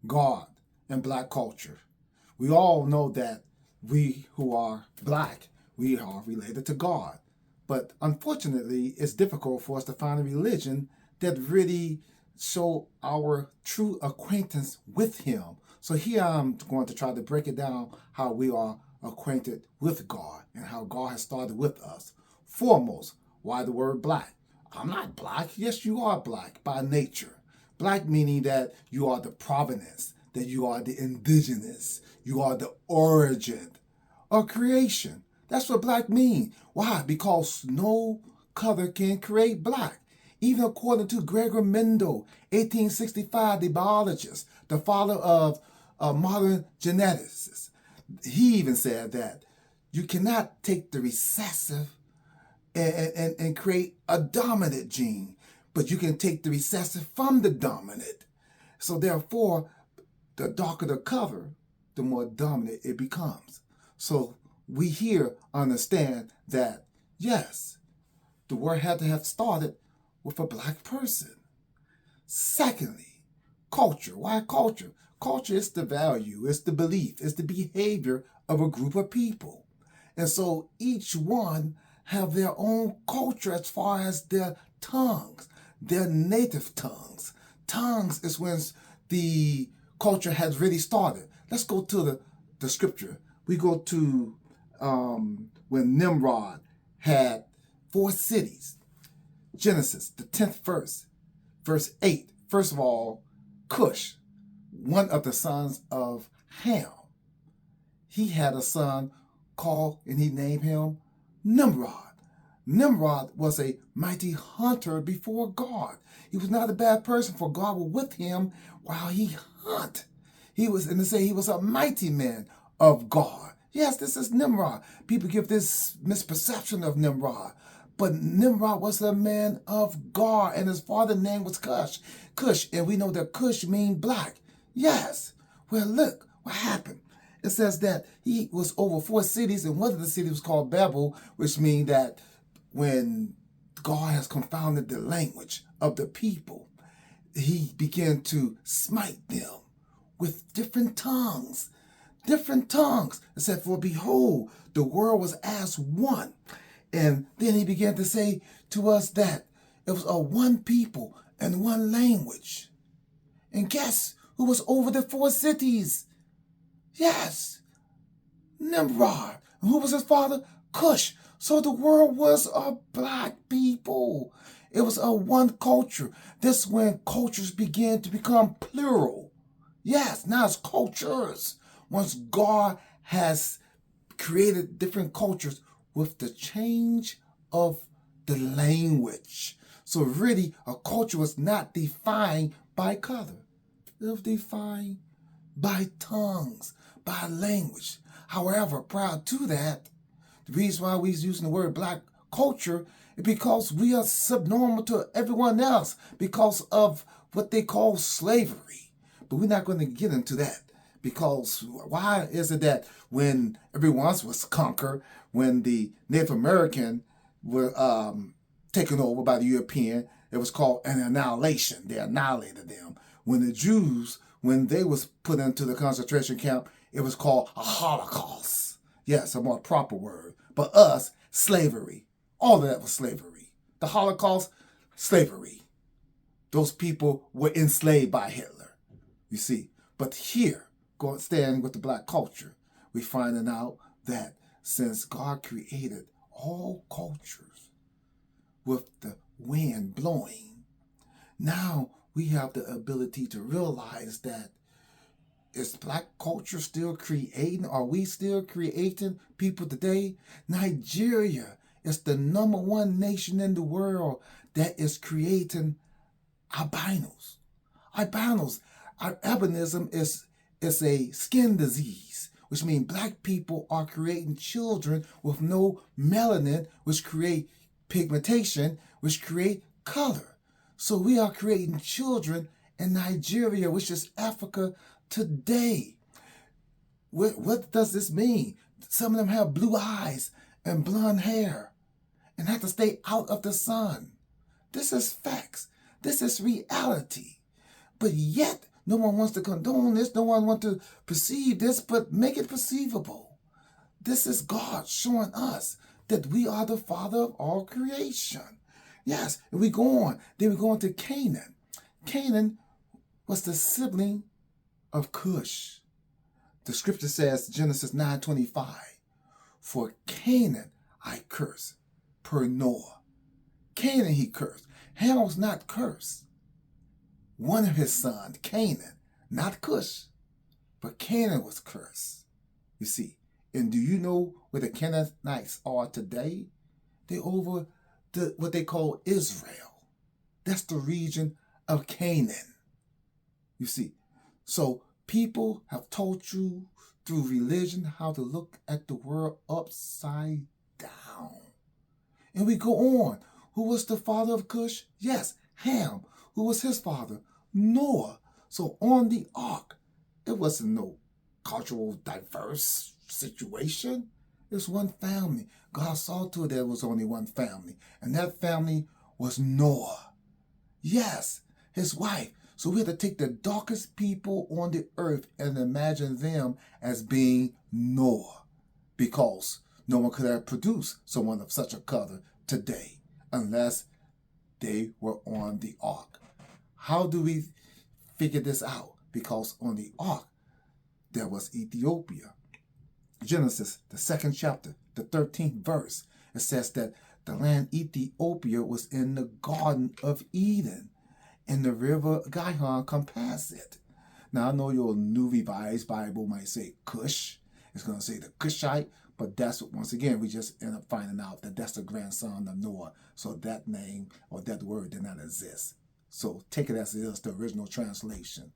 God and black culture. We all know that we who are black, we are related to God. But unfortunately, it's difficult for us to find a religion that really show our true acquaintance with him. So here I'm going to try to break it down how we are acquainted with God and how God has started with us. Foremost, why the word black? I'm not black. Yes, you are black by nature. Black meaning that you are the provenance, that you are the indigenous, you are the origin of creation. That's what black means. Why? Because no color can create black. Even according to Gregor Mendel, 1865, the biologist, the father of modern geneticists, he even said that you cannot take the recessive and create a dominant gene, but you can take the recessive from the dominant. So therefore, the darker the color, the more dominant it becomes. So we here understand that, yes, the word had to have started with a black person. Secondly, culture. Why culture? Culture is the value, it's the belief, it's the behavior of a group of people. And so each one have their own culture as far as their tongues, their native tongues. Tongues is when the culture has really started. Let's go to the scripture. We go to when Nimrod had 4 cities. Genesis, the 10th verse 8. First of all, Cush, one of the sons of Ham, he had a son called, and he named him Nimrod. Nimrod was a mighty hunter before God. He was not a bad person, for God was with him while he hunt. He was, and they say he was a mighty man of God. Yes, this is Nimrod. People give this misperception of Nimrod. But Nimrod was a man of God, and his father's name was Cush. Cush, and we know that Cush means black. Yes. Well, look what happened. It says that he was over 4 cities, and one of the cities was called Babel, which means that when God has confounded the language of the people, he began to smite them with different tongues. Different tongues. It said, for behold, the world was as one. And then he began to say to us that it was a one people and one language. And guess who was over the 4 cities? Yes, Nimrod. And who was his father? Cush. So the world was a black people. It was a one culture. This when cultures began to become plural. Yes, now it's cultures. Once God has created different cultures with the change of the language. So really, a culture was not defined by color. It was defined by tongues, by language. However, prior to that, the reason why we're using the word black culture is because we are subnormal to everyone else because of what they call slavery. But we're not going to get into that. Because why is it that when everyone else was conquered, when the Native American were taken over by the European, it was called an annihilation. They annihilated them. When the Jews, when they was put into the concentration camp, it was called a Holocaust. Yes, a more proper word. But us, slavery. All of that was slavery. The Holocaust, slavery. Those people were enslaved by Hitler, you see. But here, staying with the black culture, we're finding out that since God created all cultures with the wind blowing, now we have the ability to realize that is black culture still creating? Are we still creating people today? Nigeria is the #1 nation in the world that is creating albinos. Albinos. Albinism is a skin disease, which means black people are creating children with no melanin, which create pigmentation, which create color. So we are creating children in Nigeria, which is Africa today. What does this mean? Some of them have blue eyes and blonde hair and have to stay out of the sun. This is facts. This is reality. But yet, No one wants to condone this. No one wants to perceive this, but make it perceivable. This is God showing us that we are the Father of all creation. Yes, and we go on. Then we go on to Canaan. Canaan was the sibling of Cush. The scripture says, Genesis 9:25, for Canaan I curse, per Noah. Canaan he cursed. Ham was not cursed. One of his sons, Canaan, not Cush, but Canaan was cursed. You see, and do you know where the Canaanites are today? They're over what they call Israel. That's the region of Canaan. You see, so people have taught you through religion how to look at the world upside down. And we go on. Who was the father of Cush? Yes, Ham. Who was his father? Noah. So on the ark, it wasn't no cultural diverse situation. It was one family. God saw to it there was only one family. And that family was Noah. Yes, his wife. So we had to take the darkest people on the earth and imagine them as being Noah. Because no one could have produced someone of such a color today unless they were on the ark. How do we figure this out? Because on the ark, there was Ethiopia. Genesis, the 2nd chapter, the 13th verse, it says that the land Ethiopia was in the Garden of Eden, and the river Gihon compassed it. Now, I know your New Revised Bible might say Cush. It's going to say the Cushite, but that's, once again, we just end up finding out that that's the grandson of Noah. So that name or that word did not exist. So take it as it is, the original translation.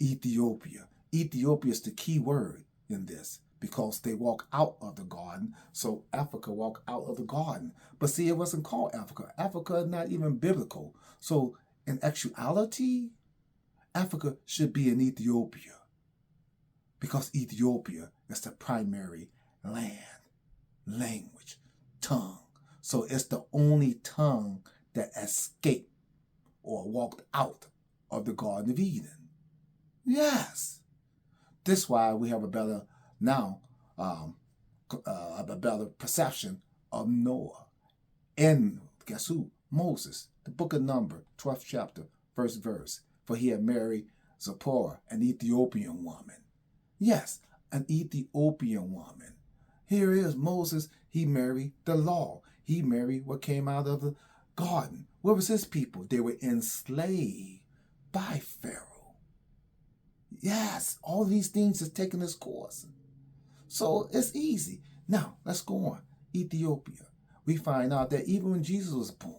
Ethiopia. Ethiopia is the key word in this because they walk out of the garden. So Africa walked out of the garden. But see, it wasn't called Africa. Africa is not even biblical. So in actuality, Africa should be in Ethiopia because Ethiopia is the primary land, language, tongue. So it's the only tongue that escaped or walked out of the Garden of Eden. Yes. This is why we have a better now, a better perception of Noah. And guess who? Moses, the book of Numbers, 12th chapter, 1st verse. For he had married Zipporah, an Ethiopian woman. Yes, an Ethiopian woman. Here is Moses. He married the law. He married what came out of the garden. Where was his people? They were enslaved by Pharaoh. Yes, all these things is taking its course. So it's easy. Now, let's go on. Ethiopia. We find out that even when Jesus was born,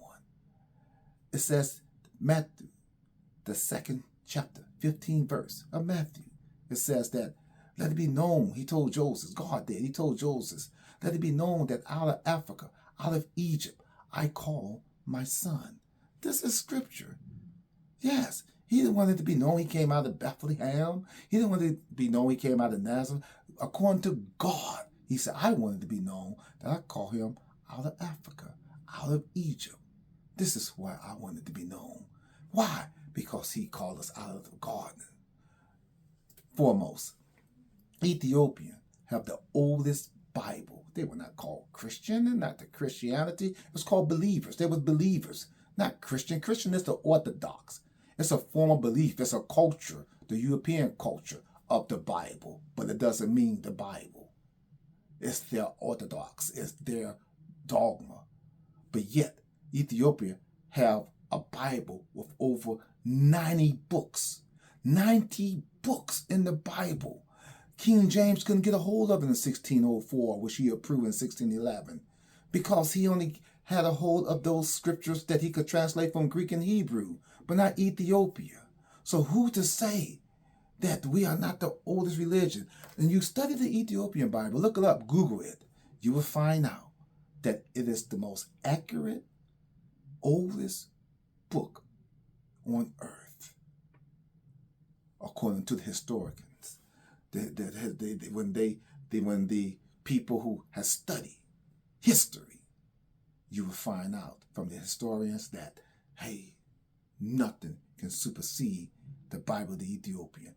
it says, Matthew, the 2nd chapter, 15th verse of Matthew. It says that, let it be known, he told Joseph, God did, he told Joseph, let it be known that out of Africa, out of Egypt, I call my son. This is scripture. Yes, he didn't want it to be known he came out of Bethlehem. He didn't want it to be known he came out of Nazareth. According to God, he said, I wanted to be known that I call him out of Africa, out of Egypt. This is why I wanted to be known. Why? Because he called us out of the garden. Foremost, Ethiopians have the oldest Bible. They were not called Christian and not the Christianity. It was called believers. They were believers, not Christian. Christian is the orthodox. It's a form of belief. It's a culture, the European culture of the Bible, but it doesn't mean the Bible. It's their orthodox. It's their dogma. But yet, Ethiopia have a Bible with over 90 books. 90 books in the Bible. King James couldn't get a hold of it in 1604, which he approved in 1611, because he only had a hold of those scriptures that he could translate from Greek and Hebrew, but not Ethiopia. So who to say that we are not the oldest religion? And you study the Ethiopian Bible, look it up, Google it, you will find out that it is the most accurate, oldest book on earth, according to the historians. When the people who have studied history, you will find out from the historians that, hey, nothing can supersede the Bible the Ethiopian.